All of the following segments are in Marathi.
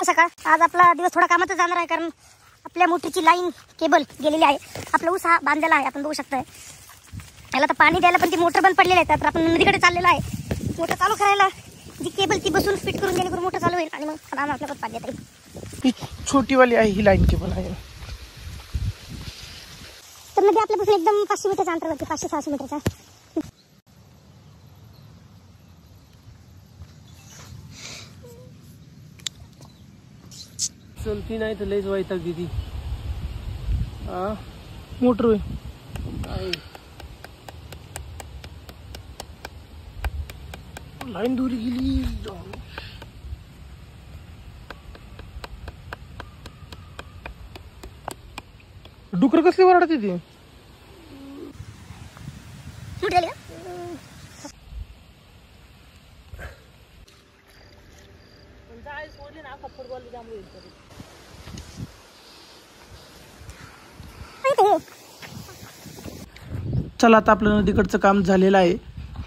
सकाळ. आज आपला दिवस थोडा कामातच जाणार आहे, कारण आपल्या मोटरची लाईन केबल गेलेली आहे. आपला ऊस हा बांधलेला आहे, आपण बघू शकताय. याला तर पाणी द्यायला पण ती मोटर बंद पडलेली आहे, तर आपण नदीकडे चाललेला आहे. मोटर चालू करायला जी केबल ती बसून फिट करून जेणेकरून मोटर चालू होईल आणि मग आपल्याकडे पाणी येईल. ही छोटीवाली आहे, ही लाईन केबल आहे. तर नदी आपल्यापासून एकदम 500 मीटरच्या अंतरावरती, 500-600 मीटरचा. चलती नाही तर लयच वैताग दिदी. मोटर होय लाईन दूर गेली. डुकर कसली वरडते ती. चला आता आपलं नदीकडचं काम झालेलं आहे.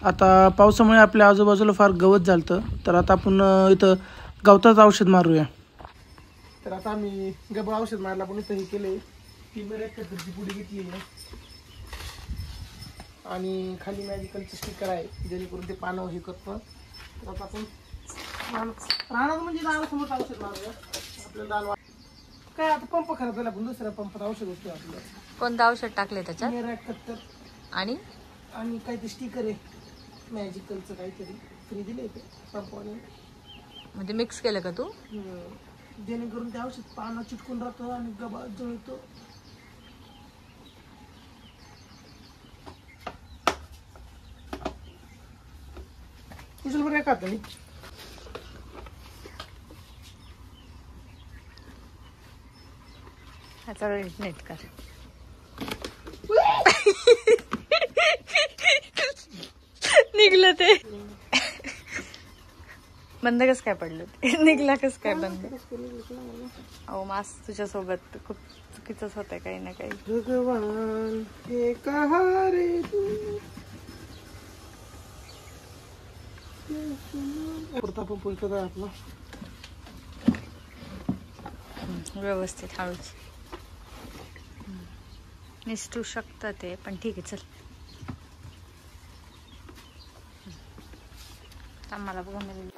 आता पावसामुळे आपल्या आजूबाजूला फार गवत झालतं, तर आता आपण इथं गवताचं औषध मारूया. तर आता आम्ही गबळ औषध मारला, पण इथं हे केलंय. ती कटरची पुडी घेतली आहे आणि खाली मॅजिकलचं स्टिकर आहे, जेणेकरून ते पानं हे करतं. तर आता आपण रानात म्हणजे दारासमोर औषध मारूया. आपल्याला काय आता पंप खराब झाला, पण दुसऱ्या पंपात औषध होतं आपलं. कोणतं औषध टाकले त्याच्यात? कट्टर आणि काही ते स्टिकर आहे मॅजिकलचं, काहीतरी फ्री दिले ते पंपवाने. म्हणजे मिक्स केलं का तू? जेणेकरून ते औषध पानं चिटकून राहतं आणि गबा जळतो. कुशल बरं काय नाही. ह्याचा नीट कर. निघलं ते. बंद कस काय पडलं ते? निघला कस काय बंद? अहो मास तुझ्यासोबत खूप चुकीचंच होतंय काही ना काही. भगवान हे कहा रे तू. आपला व्यवस्थित हळूच निसटू शकतं ते, पण ठीक आहे. चल आम्हाला बघून